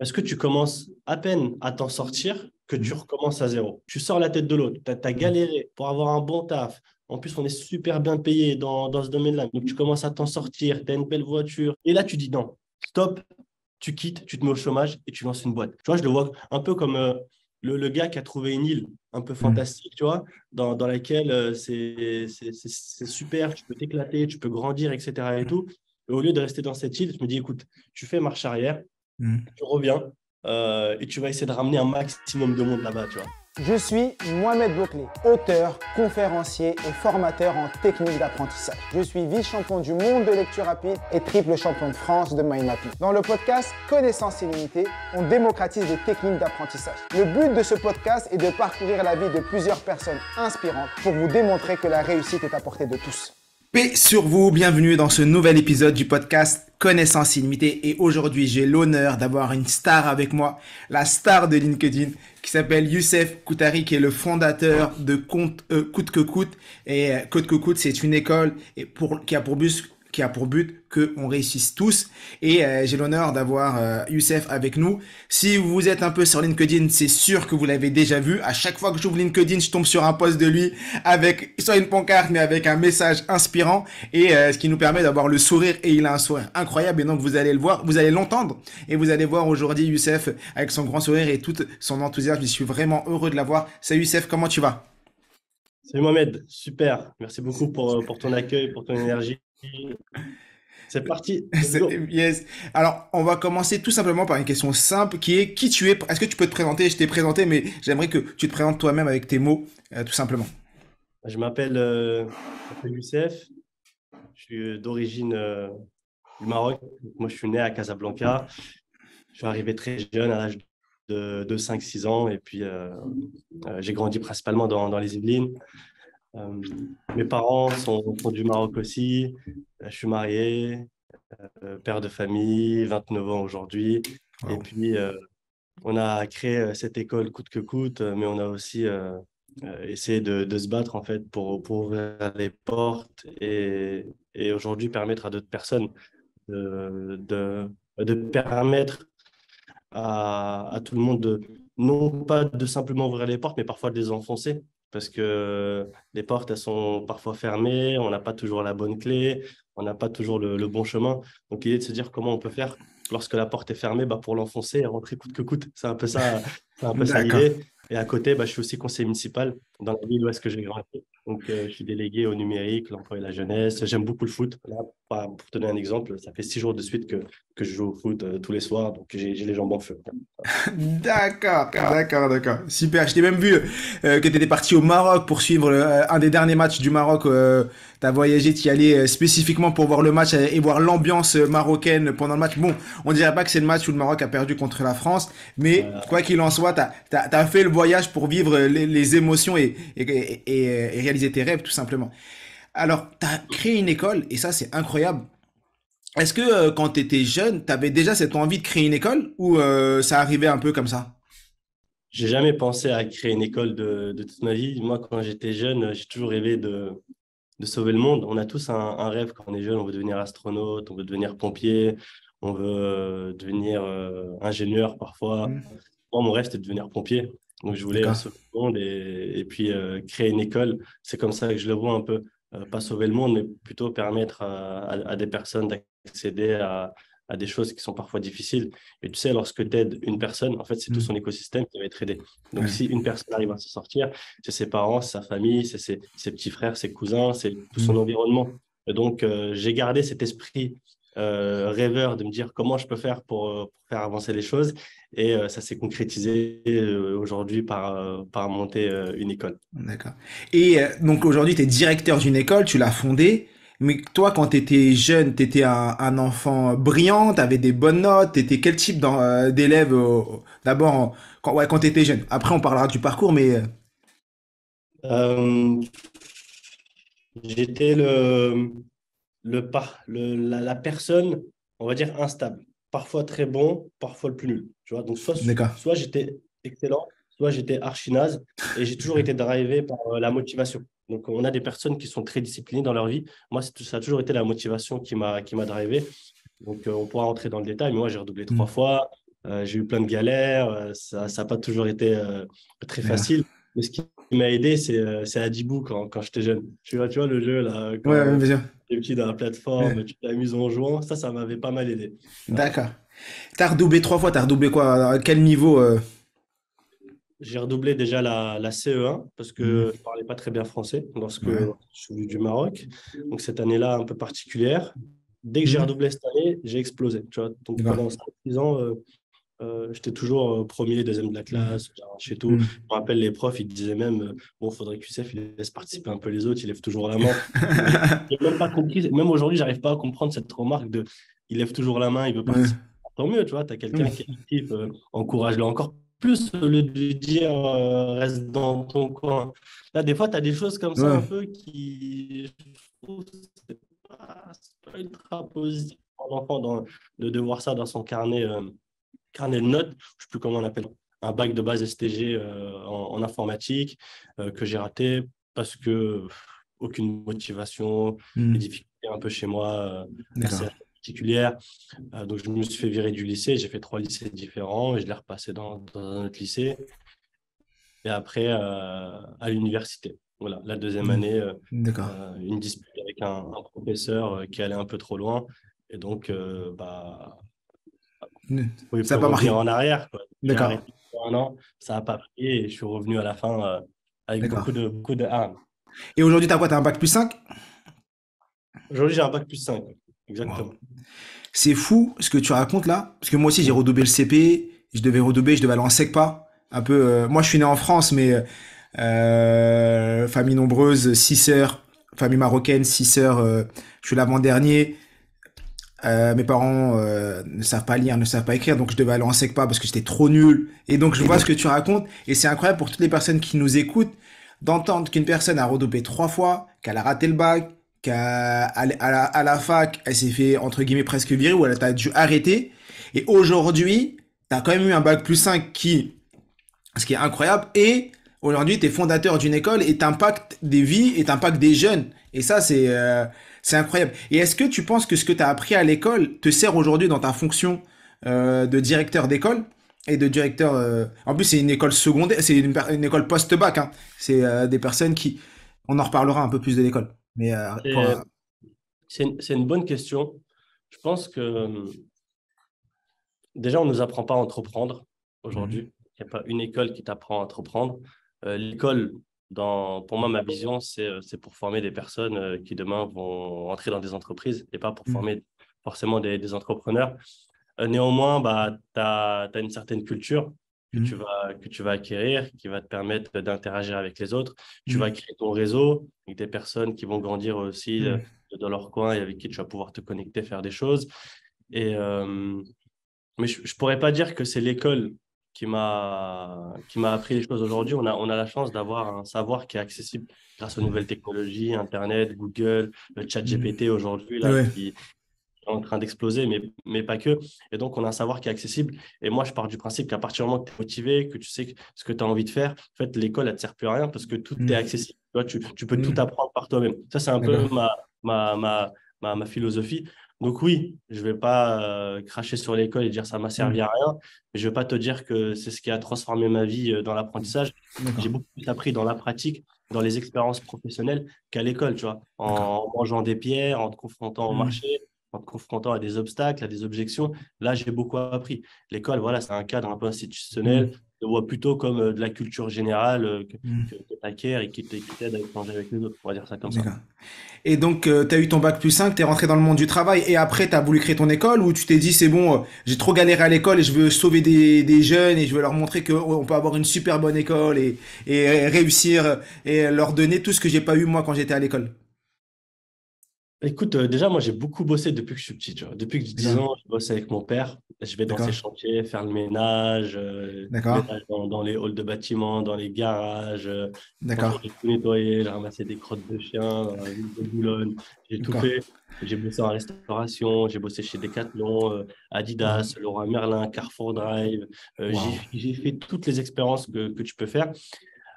Est-ce que tu commences à peine à t'en sortir que tu recommences à zéro? Tu sors la tête de l'eau, tu as galéré pour avoir un bon taf. En plus, on est super bien payé dans ce domaine-là. Donc, tu commences à t'en sortir, tu as une belle voiture. Et là, tu dis non, stop, tu quittes, tu te mets au chômage et tu lances une boîte. Tu vois, je le vois un peu comme le gars qui a trouvé une île un peu Mm. fantastique, tu vois, dans laquelle c'est super, tu peux t'éclater, tu peux grandir, etc. Et tout. Et au lieu de rester dans cette île, je me dis, écoute, tu fais marche arrière, Mm. tu reviens et tu vas essayer de ramener un maximum de monde là-bas, tu vois. Je suis Mohamed Bouclé, auteur, conférencier et formateur en technique d'apprentissage. Je suis vice-champion du monde de lecture rapide et triple champion de France de mind mapping. Dans le podcast Connaissance illimitée, on démocratise les techniques d'apprentissage. Le but de ce podcast est de parcourir la vie de plusieurs personnes inspirantes pour vous démontrer que la réussite est à portée de tous. Paix sur vous, bienvenue dans ce nouvel épisode du podcast Connaissance illimitée. Et aujourd'hui, j'ai l'honneur d'avoir une star avec moi, la star de LinkedIn, qui s'appelle Youssef Koutari, qui est le fondateur de Coûte que Coûte. Et Coûte que Coûte, c'est une école qui a pour but qu'on réussisse tous. Et j'ai l'honneur d'avoir Youssef avec nous. Si vous êtes un peu sur LinkedIn, c'est sûr que vous l'avez déjà vu. À chaque fois que j'ouvre LinkedIn, je tombe sur un post de lui avec soit une pancarte, mais avec un message inspirant. Et ce qui nous permet d'avoir le sourire. Et il a un sourire incroyable. Et donc vous allez le voir, vous allez l'entendre. Et vous allez voir aujourd'hui Youssef avec son grand sourire et tout son enthousiasme. Je suis vraiment heureux de l'avoir. Salut Youssef, comment tu vas? Salut Mohamed, super. Merci beaucoup pour ton accueil, pour ton énergie. C'est parti, let's go. Yes. Alors, on va commencer tout simplement par une question simple qui est qui tu es. Est-ce que tu peux te présenter? Je t'ai présenté, mais j'aimerais que tu te présentes toi-même avec tes mots, tout simplement. Je m'appelle Youssef, je suis d'origine du Maroc. Donc, moi, je suis né à Casablanca. Je suis arrivé très jeune, à l'âge de 5-6 ans, et puis j'ai grandi principalement dans les Yvelines. Euh, Mes parents sont du Maroc aussi. Je suis marié, père de famille, 29 ans aujourd'hui. Et Wow. puis, on a créé cette école coûte que coûte, mais on a aussi essayé de se battre en fait pour ouvrir les portes et aujourd'hui permettre à d'autres personnes de permettre à tout le monde de, non pas de simplement ouvrir les portes, mais parfois de les enfoncer. Parce que les portes, elles sont parfois fermées, on n'a pas toujours la bonne clé, on n'a pas toujours le bon chemin. Donc, l'idée de se dire comment on peut faire lorsque la porte est fermée bah, pour l'enfoncer et rentrer coûte que coûte. C'est un peu ça D'accord. l'idée. Et à côté, bah, je suis aussi conseiller municipal dans la ville où est-ce que j'ai grandi. Donc, je suis délégué au numérique, l'emploi et la jeunesse. J'aime beaucoup le foot. Là, pour te donner un exemple, ça fait 6 jours de suite que je joue au foot tous les soirs. Donc, j'ai les jambes en feu. D'accord. Super. Je t'ai même vu que tu étais parti au Maroc pour suivre un des derniers matchs du Maroc. Tu as voyagé, tu y allais spécifiquement pour voir le match et voir l'ambiance marocaine pendant le match. Bon, on dirait pas que c'est le match où le Maroc a perdu contre la France, mais Euh, quoi qu'il en soit, t'as fait le voyage pour vivre les émotions et réaliser tes rêves, tout simplement. Alors, tu as créé une école, et ça, c'est incroyable. Est-ce que quand tu étais jeune, tu avais déjà cette envie de créer une école ou ça arrivait un peu comme ça? J'ai jamais pensé à créer une école de toute ma vie. Moi, quand j'étais jeune, j'ai toujours rêvé de sauver le monde. On a tous un rêve quand on est jeune. On veut devenir astronaute, on veut devenir pompier, on veut devenir ingénieur parfois. Hmm. Moi, mon rêve, c'était de devenir pompier. Donc, je voulais D'accord. sauver le monde et puis créer une école. C'est comme ça que je le vois un peu. Pas sauver le monde, mais plutôt permettre à des personnes d'accéder à des choses qui sont parfois difficiles. Et tu sais, lorsque tu aides une personne, en fait, c'est tout Hmm. son écosystème qui va être aidé. Donc, Ouais. si une personne arrive à s'en sortir, c'est ses parents, c'est sa famille, c'est ses petits frères, ses cousins, c'est tout Hmm. son environnement. Et donc, j'ai gardé cet esprit rêveur de me dire comment je peux faire pour faire avancer les choses. Et ça s'est concrétisé aujourd'hui par monter une école. D'accord. Et donc aujourd'hui, tu es directeur d'une école, tu l'as fondée. Mais toi, quand tu étais jeune, tu étais un enfant brillant, tu avais des bonnes notes, tu étais quel type d'élève d'abord quand tu étais jeune? Après, on parlera du parcours, mais Euh, J'étais la personne, on va dire, instable. Parfois très bon, parfois le plus nul. Tu vois? Donc, d'accord. soit j'étais excellent, soit j'étais archi naze. Et j'ai toujours été drivé par la motivation. Donc, on a des personnes qui sont très disciplinées dans leur vie. Moi, ça a toujours été la motivation qui m'a drivé. Donc, on pourra rentrer dans le détail, mais moi, j'ai redoublé Hmm. 3 fois. J'ai eu plein de galères. Ça n'a pas toujours été très D'accord. facile. Mais ce qui m'a aidé, c'est Adibou quand j'étais jeune. Tu vois le jeu, là, Ouais, quand bien sûr. tu es petit dans la plateforme, Ouais. tu t'amuses en jouant. Ça m'avait pas mal aidé. Voilà. D'accord. T'as redoublé 3 fois, t'as redoublé quoi? À quel niveau J'ai redoublé déjà la CE1 parce Mhm. que je ne parlais pas très bien français lorsque Ouais. je suis venu du Maroc. Donc, cette année-là, un peu particulière. Dès que j'ai Mhm. redoublé cette année, j'ai explosé. Tu vois. Donc, D'accord. pendant 5-6 ans, j'étais toujours premier, deuxième de la Mhm. classe, j'arrachais tout. Mhm. Je me rappelle, les profs, ils disaient même, bon, il faudrait que Youssef il laisse participer un peu les autres, il lève toujours la main. Mais j'ai même pas compris, même aujourd'hui, j'arrive pas à comprendre cette remarque de il lève toujours la main, il veut Ouais. participer. Tant mieux, tu vois, tu as quelqu'un qui Mhm. est actif, encourage-le encore plus au lieu de lui dire reste dans ton coin. Là, des fois, tu as des choses comme ça Ouais. un peu qui, je trouve, c'est pas ultra positif pour l'enfant de voir ça dans son carnet de notes, je ne sais plus comment on appelle, un bac de base STG en informatique que j'ai raté parce que aucune motivation, des Mhm. difficultés un peu chez moi assez D'accord. particulières. Donc, je me suis fait virer du lycée. J'ai fait 3 lycées différents et je l'ai repassé dans un autre lycée. Et après, à l'université. Voilà, la deuxième Mhm. année, D'accord. une dispute avec un professeur qui allait un peu trop loin. Et donc, Mhm. je ne pouvais Ça plus n'a pas revenir marché. en arrière, quoi. J'ai D'accord. arrêté pour un an, ça n'a pas pris et je suis revenu à la fin avec D'accord. beaucoup de hargne. Et aujourd'hui, t'as quoi? T'as un bac plus 5? Aujourd'hui, j'ai un bac plus 5. Wow. Exactement. C'est fou ce que tu racontes là. Parce que moi aussi, j'ai redoublé le CP. Je devais aller en SECPA. Un peu. Moi, je suis né en France, mais famille nombreuse, 6 sœurs. Famille marocaine, 6 sœurs. Je suis l'avant-dernier. Mes parents ne savent pas lire, ne savent pas écrire, donc je devais aller en SECPA parce que j'étais trop nul. Et donc je vois ce que tu racontes, et c'est incroyable pour toutes les personnes qui nous écoutent d'entendre qu'une personne a redoublé 3 fois, qu'elle a raté le bac, à la fac, elle s'est fait entre guillemets presque virer ou elle a dû arrêter. Et aujourd'hui, t'as quand même eu un bac plus 5 ce qui est incroyable, et aujourd'hui t'es fondateur d'une école et t'impactes des vies et t'impactes des jeunes. Et ça, c'est incroyable. Et est-ce que tu penses que ce que tu as appris à l'école te sert aujourd'hui dans ta fonction de directeur d'école et de directeur... En plus, c'est une école secondaire, c'est une école post-bac. Hein. C'est des personnes qui... On en reparlera un peu plus de l'école. Mais C'est c'est une bonne question. Je pense que déjà, on ne nous apprend pas à entreprendre Mhm. aujourd'hui. Il n'y a pas une école qui t'apprend à entreprendre. L'école, pour moi, ma vision, c'est pour former des personnes qui demain vont entrer dans des entreprises et pas pour Mhm. former forcément des entrepreneurs. Néanmoins, bah, tu as une certaine culture Mhm. que tu vas acquérir, qui va te permettre d'interagir avec les autres. Tu vas Mhm. créer ton réseau avec des personnes qui vont grandir aussi Mhm. dans leur coin et avec qui tu vas pouvoir te connecter, faire des choses. Et, mais je ne pourrais pas dire que c'est l'école qui m'a appris les choses aujourd'hui. On a la chance d'avoir un savoir qui est accessible grâce aux nouvelles technologies, Internet, Google, le chat Mhm. GPT aujourd'hui, là, Ouais, qui est en train d'exploser, mais pas que. Et donc, on a un savoir qui est accessible. Et moi, je pars du principe qu'à partir du moment que tu es motivé, que tu sais ce que tu as envie de faire, en fait, l'école, elle ne te sert plus à rien parce que tout est Mhm. accessible. Tu vois, tu peux tout Mhm. apprendre par toi-même. Ça, c'est un peu D'accord. ma, ma, ma philosophie. Donc oui, je ne vais pas cracher sur l'école et dire ça m'a servi Mhm. à rien, mais je ne vais pas te dire que c'est ce qui a transformé ma vie dans l'apprentissage. J'ai D'accord. beaucoup plus appris dans la pratique, dans les expériences professionnelles qu'à l'école, tu vois, D'accord. en mangeant des pierres, en te confrontant au Mhm. marché, en te confrontant à des obstacles, à des objections. Là, j'ai beaucoup appris. L'école, voilà, c'est un cadre un peu institutionnel. Mhm. Je le vois plutôt comme de la culture générale Mhm. que tu acquiers et qui t'aide à échanger avec les autres. On va dire ça comme ça. D'accord. Et donc, tu as eu ton bac plus 5, tu es rentré dans le monde du travail et après, tu as voulu créer ton école ou tu t'es dit, c'est bon, j'ai trop galéré à l'école et je veux sauver des jeunes et je veux leur montrer qu'on peut avoir une super bonne école et réussir et leur donner tout ce que j'ai pas eu moi quand j'étais à l'école. Écoute, déjà, moi, j'ai beaucoup bossé depuis que je suis petit. Tu vois. Depuis que j'ai 10 D'accord. ans, je bosse avec mon père. Je vais dans ses D'accord. chantiers, faire le D'accord. ménage dans les halls de bâtiments, dans les garages. Franchement, D'accord. j'ai tout nettoyé, j'ai ramassé des crottes de chiens dans la ville de Boulogne. J'ai tout D'accord. fait. J'ai bossé en restauration, j'ai bossé chez Decathlon, Wow. Adidas, Leroy Merlin, Carrefour Drive. J'ai, Wow. j'ai fait toutes les expériences que tu peux faire.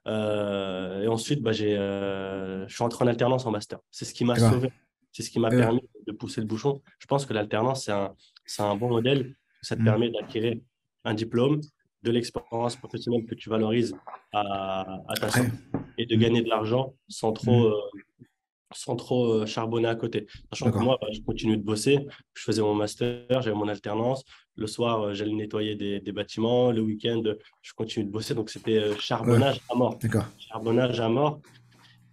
Et ensuite, bah, je suis entré en alternance en master. C'est ce qui m'a D'accord. sauvé. C'est ce qui m'a D'accord. permis de pousser le bouchon. Je pense que l'alternance, c'est un bon modèle. Ça te Hmm. permet d'acquérir un diplôme, de l'expérience professionnelle que tu valorises à ta Après. sortie et de gagner de l'argent sans trop charbonner à côté. Sachant que D'accord. moi, je continue de bosser. Je faisais mon master, j'avais mon alternance. Le soir, j'allais nettoyer des bâtiments. Le week-end, je continue de bosser. Donc, c'était Ouais, charbonnage à mort. d'accord. Charbonnage à mort.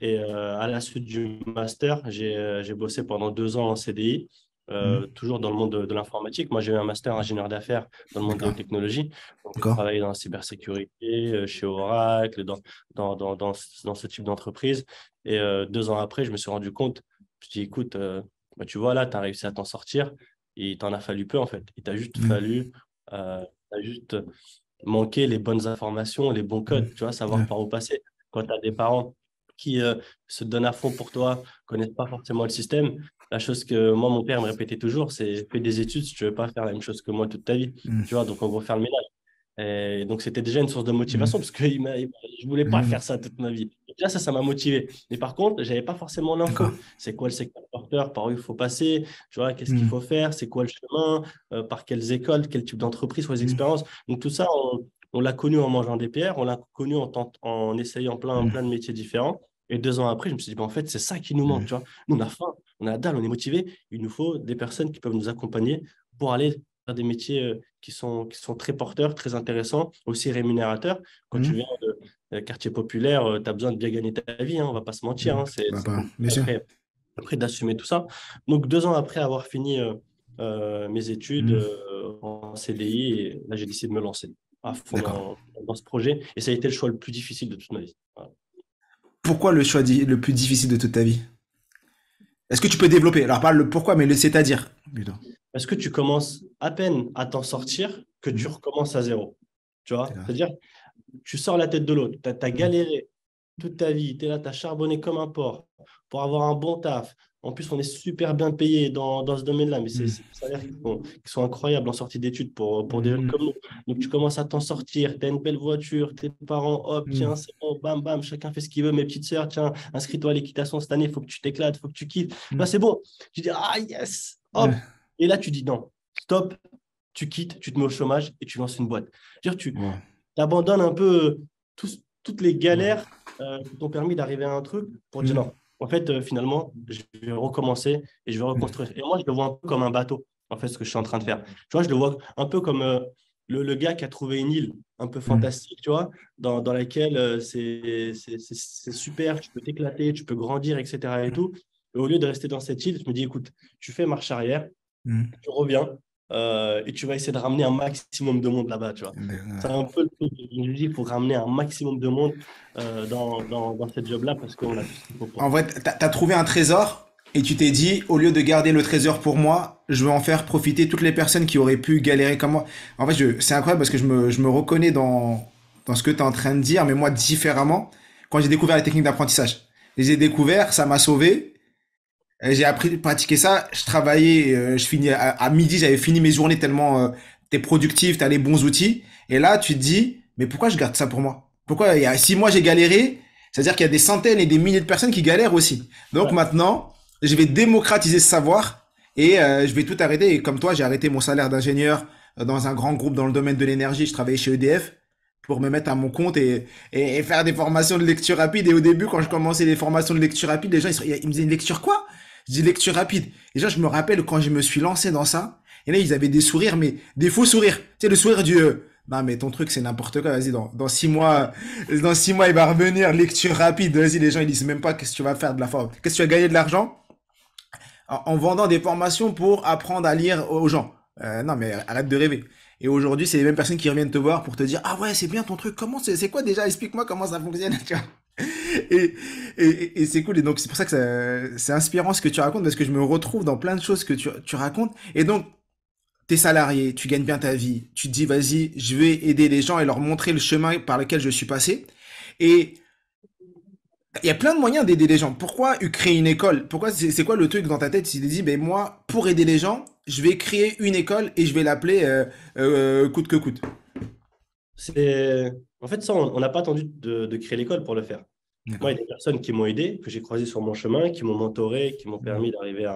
Et à la suite du master, j'ai bossé pendant 2 ans en CDI, toujours dans le monde de l'informatique. Moi, j'ai eu un master ingénieur d'affaires dans le monde des D'accord. technologies. Donc, j'ai D'accord. travaillé dans la cybersécurité, chez Oracle, dans ce type d'entreprise. Et 2 ans après, je me suis rendu compte, je me suis dit, écoute, bah, tu vois, là, tu as réussi à t'en sortir. Et il t'en a fallu peu, en fait. Il t'a juste fallu, t'as juste manqué les bonnes informations, les bons codes, tu vois, savoir Ouais. par où passer. Quand tu as des parents qui se donnent à fond pour toi, connaissent pas forcément le système. La chose que moi, mon père me répétait toujours, c'est fais des études si tu veux pas faire la même chose que moi toute ta vie. Mm. Tu vois, donc on va faire le ménage. Et donc, c'était déjà une source de Mm. motivation parce que je voulais pas Mm. faire ça toute ma vie. Et déjà, ça m'a motivé. Mais par contre, j'avais pas forcément D'accord. l'info. C'est quoi le secteur porteur, par où il faut passer, tu vois, qu'est-ce qu'il Mm. faut faire, c'est quoi le chemin, par quelles écoles, quel type d'entreprise, quoi les Mm. expériences. Donc, tout ça, on l'a connu en mangeant des pierres, on l'a connu en essayant plein de Mm. métiers différents. Et 2 ans après, je me suis dit, bah, en fait, c'est ça qui nous manque, tu Mm. vois. Nous, on a faim, on a la dalle, on est motivé. Il nous faut des personnes qui peuvent nous accompagner pour aller faire des métiers qui sont très porteurs, très intéressants, aussi rémunérateurs. Quand tu Mm. viens de quartier populaire, tu as besoin de bien gagner ta vie, hein, on ne va pas se mentir. Mm. Hein, Bah, c'est bien compliqué sûr. après d'assumer tout ça. Donc, 2 ans après avoir fini mes études Mm. en CDI, et là, j'ai décidé de me lancer à fond D'accord. dans ce projet. Et ça a été le choix le plus difficile de toute ma vie. Voilà. Pourquoi le choix le plus difficile de toute ta vie? Est-ce que tu peux développer? Alors, pas le pourquoi, mais le c'est-à-dire, plutôt. Parce que tu commences à peine à t'en sortir que tu Mm. recommences à zéro. Tu vois? D'accord. C'est-à-dire, tu sors la tête de l'eau. Tu as Mm. galéré toute ta vie. Tu es là, tu as charbonné comme un porc pour avoir un bon taf. En plus, on est super bien payé dans ce domaine-là, mais c'est Mm. des salaires qui sont incroyables en sortie d'études pour des jeunes Mm. comme nous. Donc, tu commences à t'en sortir. Tu as une belle voiture, tes parents, hop, Mm. tiens, c'est bon, bam, bam, chacun fait ce qu'il veut. Mes petites sœurs, tiens, inscris-toi à l'équitation cette année, il faut que tu t'éclates, il faut que tu kiffes. Là, Mm. c'est bon. Tu dis, ah, yes, hop. Ouais. Et là, tu dis non, stop, tu quittes, tu te mets au chômage et tu lances une boîte. C'est-à-dire, tu Wow. abandonnes un peu toutes les Ouais. galères qui t'ont permis d'arriver à un truc pour dire Mm. non. En fait, finalement, je vais recommencer et je vais Mm. reconstruire. Et moi, je le vois un peu comme un bateau, en fait, ce que je suis en train de faire. Tu vois, je le vois un peu comme le gars qui a trouvé une île un peu Mm. fantastique, tu vois, dans laquelle c'est super, tu peux t'éclater, tu peux grandir, etc. et tout. Et au lieu de rester dans cette île, je me dis, écoute, tu fais marche arrière, Mm. tu reviens et tu vas essayer de ramener un maximum de monde là-bas, tu vois. C'est un peu le truc. Je me dis, il faut ramener un maximum de monde dans cette job-là parce qu'on a tout ce qu'il faut pour. En vrai, t'as trouvé un trésor et tu t'es dit, au lieu de garder le trésor pour moi, je veux en faire profiter toutes les personnes qui auraient pu galérer comme moi. En fait, c'est incroyable parce que je me reconnais dans ce que tu es en train de dire, mais moi différemment, quand j'ai découvert les techniques d'apprentissage. Je les ai découverts, ça m'a sauvé. J'ai appris à pratiquer ça. Je travaillais, je finis à midi, j'avais fini mes journées tellement t'es productif, t'as les bons outils. Et là, tu te dis, mais pourquoi je garde ça pour moi? Pourquoi si moi j'ai galéré, c'est-à-dire qu'il y a des centaines et des milliers de personnes qui galèrent aussi. Donc Ouais. maintenant, je vais démocratiser ce savoir et je vais tout arrêter. Et comme toi, j'ai arrêté mon salaire d'ingénieur dans un grand groupe dans le domaine de l'énergie. Je travaillais chez EDF pour me mettre à mon compte et faire des formations de lecture rapide. Et au début, quand je commençais les formations de lecture rapide, les gens, ils me disaient, une lecture quoi? Je dis lecture rapide. Et genre, je me rappelle quand je me suis lancé dans ça, et là, ils avaient des sourires, mais des faux sourires. Tu sais, le sourire du non, mais ton truc, c'est n'importe quoi. Vas-y, dans 6 mois, dans 6 mois, il va revenir. Lecture rapide. Vas-y, les gens, ils disent même pas qu'est-ce que tu vas faire de la forme. Qu'est-ce que tu vas gagner de l'argent en vendant des formations pour apprendre à lire aux gens. Non, mais arrête de rêver. Et aujourd'hui, c'est les mêmes personnes qui reviennent te voir pour te dire, ah ouais, c'est bien ton truc. Comment c'est quoi déjà? Explique-moi comment ça fonctionne. Tu vois. Et c'est cool. Et donc, c'est pour ça que c'est inspirant ce que tu racontes parce que je me retrouve dans plein de choses que tu racontes. Et donc, t'es salarié, tu gagnes bien ta vie, tu te dis vas-y, je vais aider les gens et leur montrer le chemin par lequel je suis passé. Et il y a plein de moyens d'aider les gens. Pourquoi créer une école? Pourquoi c'est quoi le truc dans ta tête? Tu te dis ben moi, pour aider les gens, je vais créer une école et je vais l'appeler coûte que coûte. En fait, ça, on n'a pas attendu de créer l'école pour le faire. D'accord. Moi, il y a des personnes qui m'ont aidé, que j'ai croisées sur mon chemin, qui m'ont mentoré, qui m'ont permis d'arriver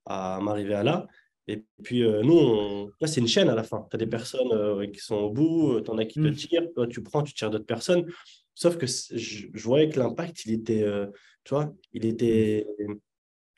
à m'arriver à là. Et puis, là, c'est une chaîne à la fin. Tu as des personnes qui sont au bout, tu en as qui te tirent, toi, tu tires d'autres personnes. Sauf que je voyais que l'impact, tu vois, il était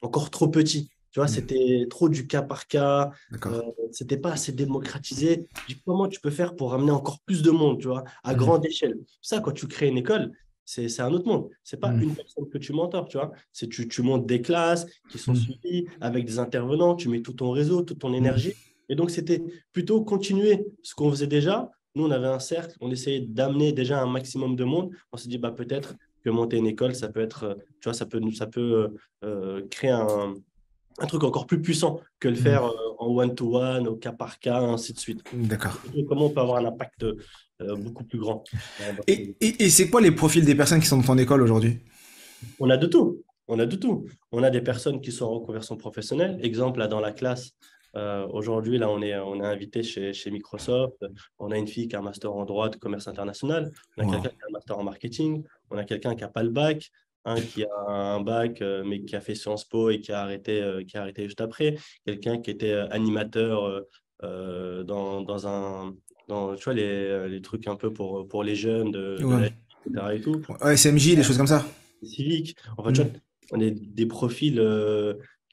encore trop petit. Tu vois, c'était trop du cas par cas. D'accord. C'était pas assez démocratisé. Je dis, comment tu peux faire pour ramener encore plus de monde, tu vois, à grande échelle. Ça, quand tu crées une école, c'est un autre monde. C'est pas une personne que tu mentors, tu vois. C'est tu montes des classes qui sont suivies avec des intervenants, tu mets tout ton réseau, toute ton énergie. Et donc, c'était plutôt continuer ce qu'on faisait déjà. Nous, on avait un cercle, on essayait d'amener déjà un maximum de monde. On s'est dit, bah, peut-être que monter une école, ça peut être, tu vois, ça peut créer un truc encore plus puissant que le faire en one-to-one, au cas par cas, ainsi de suite. D'accord. Comment on peut avoir un impact beaucoup plus grand. Et c'est quoi les profils des personnes qui sont dans ton école aujourd'hui? On a de tout. On a de tout. On a des personnes qui sont en reconversion professionnelle. Exemple, là, dans la classe, aujourd'hui, là, on est invité chez Microsoft. On a une fille qui a un master en droit de commerce international. On a Wow. quelqu'un qui a un master en marketing. On a quelqu'un qui n'a pas le bac. Un qui a un bac, mais qui a fait Sciences Po et qui a arrêté juste après. Quelqu'un qui était animateur dans tu vois, les trucs un peu pour les jeunes de Ouais. la etc. et tout. Ouais, SMJ, des choses comme ça. Civique. Enfin, tu vois, on est des profils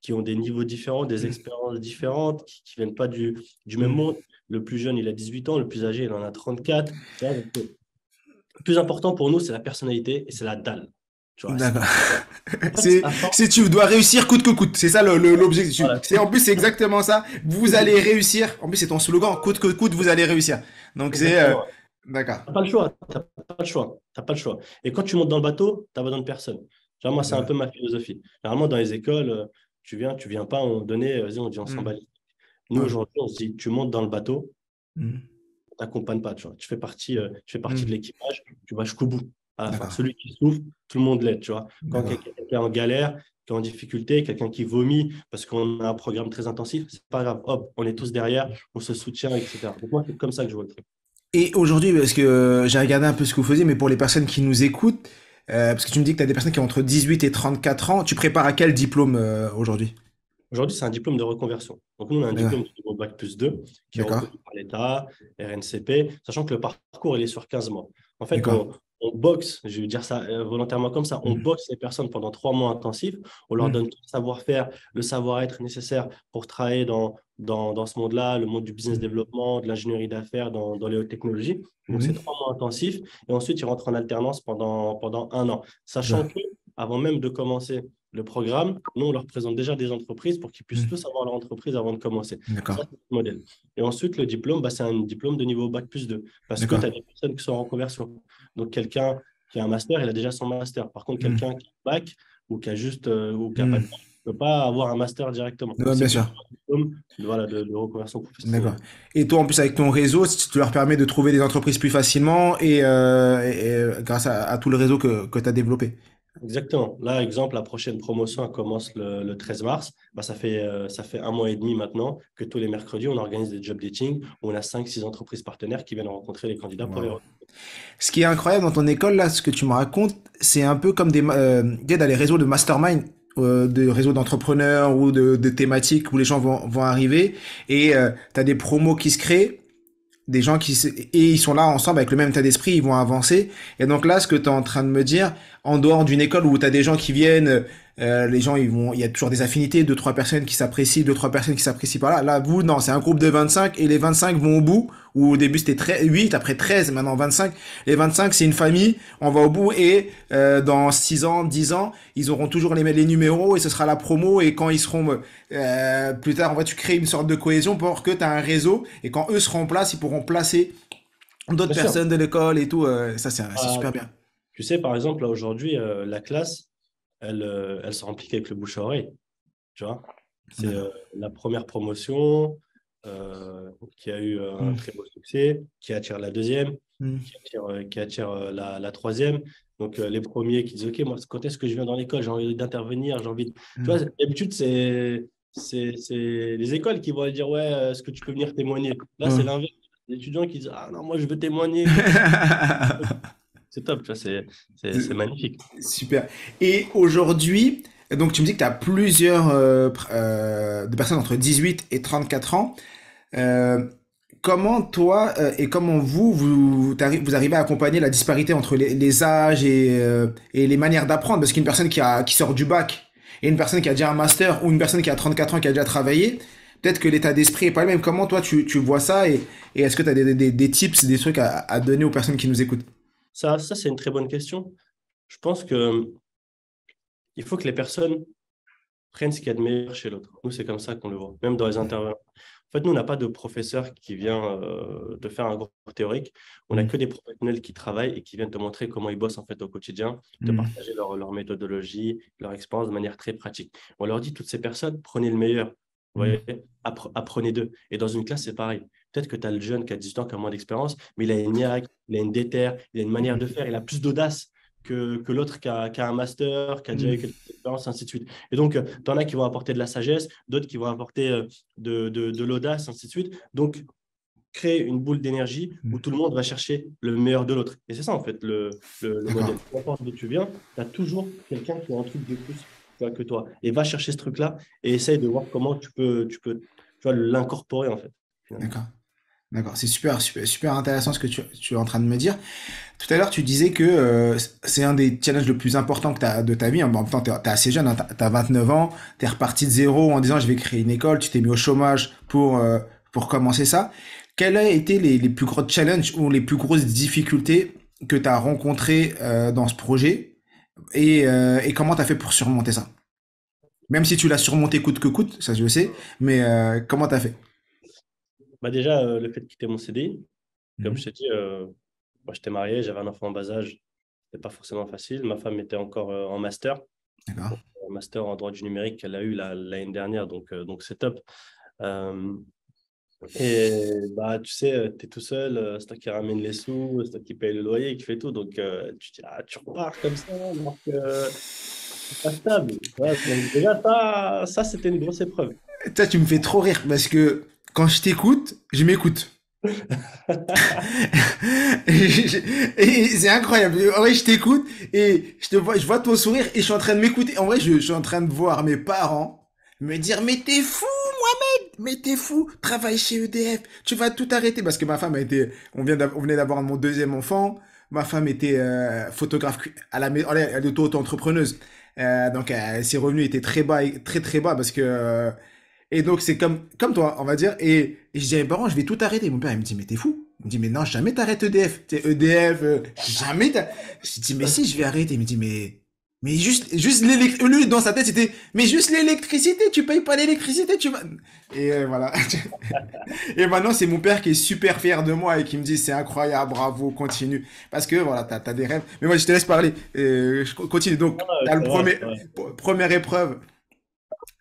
qui ont des niveaux différents, des expériences différentes, qui ne viennent pas du même monde. Le plus jeune, il a 18 ans, le plus âgé, il en a 34. Tu vois, donc, le plus important pour nous, c'est la personnalité et c'est la dalle. Tu vois, D'accord. en fait, à force, Tu dois réussir coûte que coûte. C'est ça l'objectif. voilà, En plus, c'est exactement ça. Vous allez réussir. En plus, c'est ton slogan. Coûte que coûte, vous allez réussir. Donc, exactement. d'accord. T'as pas le choix. T'as pas le choix. T'as pas le choix. Et quand tu montes dans le bateau, tu n'as besoin de personne. Genre, moi, c'est un peu ma philosophie. Généralement, dans les écoles, tu viens pas, on donnait, vas-y, on dit on s'en bat. Nous, Ouais. aujourd'hui, on se dit, tu montes dans le bateau, Mm. on t'accompagne pas, tu vois. Tu fais partie de Mm. l'équipage, tu vas jusqu'au bout. À la fin, D'accord. celui qui souffre, tout le monde l'aide, tu vois. Quand D'accord. quelqu'un est en galère, qui est en difficulté, quelqu'un qui vomit parce qu'on a un programme très intensif, c'est pas grave. Hop, on est tous derrière, on se soutient, etc. Donc moi, c'est comme ça que je vois le truc. Et aujourd'hui, parce que j'ai regardé un peu ce que vous faisiez, mais pour les personnes qui nous écoutent, parce que tu me dis que tu as des personnes qui ont entre 18 et 34 ans, tu prépares à quel diplôme aujourd'hui? Aujourd'hui, c'est un diplôme de reconversion. Donc, nous, on a un D'accord. diplôme de niveau Bac+2 qui est D'accord. reconnu par l'État, RNCP, sachant que le parcours, il est sur 15 mois. En fait, D'accord. on boxe, je vais dire ça volontairement comme ça, on boxe les personnes pendant 3 mois intensifs, on leur donne tout le savoir-faire, le savoir-être nécessaire pour travailler dans ce monde-là, le monde du business développement, de l'ingénierie d'affaires, dans les hautes technologies. Donc, c'est 3 mois intensifs. Et ensuite, ils rentrent en alternance pendant 1 an. Sachant que, avant même de commencer le programme, nous, on leur présente déjà des entreprises pour qu'ils puissent tous avoir leur entreprise avant de commencer. Ça, D'accord. c'est le modèle. Et ensuite, le diplôme, bah, c'est un diplôme de niveau Bac+2 parce que tu D'accord. as des personnes qui sont en conversion. Donc, quelqu'un qui a un master, il a déjà son master. Par contre, quelqu'un qui a un bac ou qui a juste ou qui a pas de bac, ne peut pas avoir un master directement. Donc, Ouais, c'est bien plutôt sûr. un diplôme voilà, de reconversion D'accord. professionnelle. Et toi, en plus, avec ton réseau, tu leur permets de trouver des entreprises plus facilement grâce à tout le réseau que tu as développé. Exactement. Là, exemple, la prochaine promotion elle commence le 13 mars. Bah, ça fait 1 mois et demi maintenant que tous les mercredis, on organise des job dating où on a 5, 6 entreprises partenaires qui viennent rencontrer les candidats pour les Wow. recruter. Ce qui est incroyable dans ton école, là, ce que tu me racontes, c'est un peu comme tu sais, dans les réseaux de mastermind, de réseaux d'entrepreneurs ou de thématiques où les gens vont arriver et tu as des promos qui se créent. Des gens et ils sont là ensemble avec le même état d'esprit, ils vont avancer. Et donc là, ce que tu es en train de me dire, en dehors d'une école où tu as des gens qui viennent, les gens, il y a toujours des affinités, deux, trois personnes qui s'apprécient, deux, trois personnes qui s'apprécient par là. Là, vous, non, c'est un groupe de 25 et les 25 vont au bout, où au début c'était 8, après 13, maintenant 25. Les 25, c'est une famille, on va au bout et dans 6 ans, 10 ans, ils auront toujours les numéros et ce sera la promo et quand ils seront plus tard, tu crées une sorte de cohésion pour que tu as un réseau et quand eux seront en place, ils pourront placer d'autres Bien sûr. personnes de l'école et tout. Ça, c'est Ah, super bien. tu sais, par exemple, là, aujourd'hui, la classe, elle se remplit avec le bouche à oreille. Tu vois, c'est D'accord. la première promotion qui a eu un Mm. très beau succès, qui attire la deuxième, Mm. qui attire la troisième. Donc, les premiers qui disent, OK, moi, quand est-ce que je viens dans l'école? J'ai envie d'intervenir, j'ai envie de... Tu vois, Mm. d'habitude, c'est les écoles qui vont aller dire, ouais, est-ce que tu peux venir témoigner? Là, c'est Mm. l'inverse. Les étudiants qui disent, ah non, moi, je veux témoigner. Quand est-ce que- C'est top, tu vois, c'est magnifique. Super. Et aujourd'hui, Et donc, tu me dis que tu as plusieurs de personnes entre 18 et 34 ans. Euh, Comment toi et comment vous arrivez à accompagner la disparité entre les âges et les manières d'apprendre? Parce qu'une personne qui sort du bac et une personne qui a déjà un master ou une personne qui a 34 ans qui a déjà travaillé, peut-être que l'état d'esprit est pas le même. Comment toi tu vois ça et est-ce que tu as des tips, des trucs à donner aux personnes qui nous écoutent? Ça c'est une très bonne question. Je pense que il faut que les personnes prennent ce qu'il y a de meilleur chez l'autre. Nous, c'est comme ça qu'on le voit, même dans les intervenants. En fait, nous, on n'a pas de professeur qui vient de faire un cours théorique. On n'a Mm. que des professionnels qui travaillent et qui viennent te montrer comment ils bossent en fait au quotidien, te Mm. partager leur méthodologie, leur expérience de manière très pratique. On leur dit, toutes ces personnes, prenez le meilleur. Vous Mm. voyez, apprenez d'eux. Et dans une classe, c'est pareil. Peut-être que tu as le jeune qui a 18 ans, qui a moins d'expérience, mais il a une niaque, il a une déterre, il a une manière de faire, il a plus d'audace que l'autre qui a un master, qui a déjà eu Mm. quelques expériences, ainsi de suite. Et donc, tu en as qui vont apporter de la sagesse, d'autres qui vont apporter de l'audace, ainsi de suite. Donc, créer une boule d'énergie où Mm. tout le monde va chercher le meilleur de l'autre. Et c'est ça, en fait, le D'accord. modèle. Peu importe d'où tu viens, tu as toujours quelqu'un qui a un truc de plus, tu vois, que toi. Et va chercher ce truc-là et essaye de voir comment tu vois, l'incorporer, en fait, finalement. D'accord. D'accord. C'est super intéressant ce que tu es en train de me dire. Tout à l'heure, tu disais que c'est un des challenges le plus importants que de ta vie. En même temps, t'es assez jeune, hein, t'as 29 ans, t'es reparti de zéro en disant je vais créer une école, tu t'es mis au chômage pour commencer ça. Quels ont été les plus gros challenges ou les plus grosses difficultés que tu as rencontrées dans ce projet et comment tu as fait pour surmonter ça? Même si tu l'as surmonté coûte que coûte, ça je le sais, mais comment tu as fait? Bah déjà, le fait de quitter mon CDI, comme je Mhm. t'ai dit, moi, j'étais marié, j'avais un enfant en bas âge, c'était pas forcément facile. Ma femme était encore en master. D'accord. Un master en droit du numérique qu'elle a eu l'année dernière, donc c'est top. Euh, et bah, tu sais, tu es tout seul, c'est toi qui ramène les sous, c'est toi qui paye le loyer, qui fait tout. Donc tu te dis, ah, tu repars comme ça, alors que c'est pas stable. Ouais, donc déjà, ça c'était une grosse épreuve. Toi, tu me fais trop rire parce que quand je t'écoute, je m'écoute. Et c'est incroyable. En vrai, je t'écoute et je vois ton sourire et je suis en train de m'écouter. En vrai, je suis en train de voir mes parents me dire, mais t'es fou, mais t'es fou. Travaille chez EDF. Tu vas tout arrêter parce que ma femme a été, on venait d'avoir mon deuxième enfant. Ma femme était photographe à la maison. Elle est auto-entrepreneuse. Donc, ses revenus étaient très bas, très bas parce que et donc, c'est comme toi, on va dire. Et je dis à mes parents, je vais tout arrêter. Mon père, il me dit, mais t'es fou. Il me dit, mais non, jamais t'arrêtes EDF. T'es EDF, jamais t'as. Je dis, mais si, je vais arrêter. Il me dit, mais juste l'électricité. Lui, dans sa tête, c'était, mais juste l'électricité, tu payes pas l'électricité, tu vas. Et voilà. Et maintenant, c'est mon père qui est super fier de moi et qui me dit, c'est incroyable, bravo, continue. Parce que, voilà, t'as des rêves. Mais moi, je te laisse parler. Je continue. Donc, Ah, t'as le c'est vrai, c'est vrai. première épreuve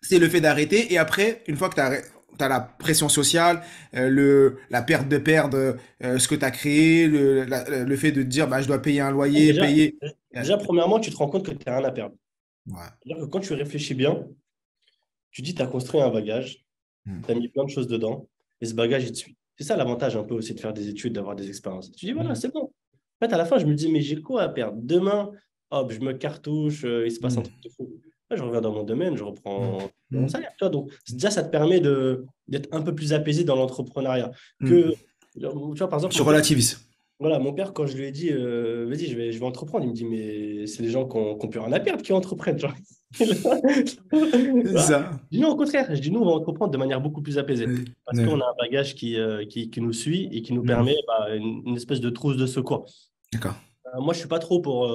c'est le fait d'arrêter. Et après, une fois que tu as la pression sociale, la perte de perdre ce que tu as créé, le fait de te dire bah, je dois payer un loyer, Déjà, payer. déjà, premièrement, tu te rends compte que tu n'as rien à perdre. Ouais. C'est-à-dire que quand tu réfléchis bien, tu dis, tu as construit un bagage, Mm. tu as mis plein de choses dedans, et ce bagage, il te suit. C'est ça l'avantage un peu aussi de faire des études, d'avoir des expériences. Tu dis, voilà, Mm. c'est bon. En fait, à la fin, je me dis, mais j'ai quoi à perdre? Demain, hop, je me cartouche, il se passe un Mm. truc de fou. Là, je reviens dans mon domaine, je Mm. reprends mon Mm. salaire. Tu vois, donc, déjà, ça te permet d'être un peu plus apaisé dans l'entrepreneuriat. Mm. Que, tu vois, par exemple, Tu mon père, relativises. voilà, mon père, quand je lui ai dit, vas-y, je vais entreprendre, il me dit, mais c'est les gens qui n'ont plus rien à perdre qui entreprennent. Genre. C'est Voilà. ça. Je dis non, au contraire, je dis nous, on va entreprendre de manière beaucoup plus apaisée. Ouais. Parce Ouais. qu'on a un bagage qui nous suit et qui nous Mm. permet bah, une espèce de trousse de secours. D'accord. Moi, je suis pas trop pour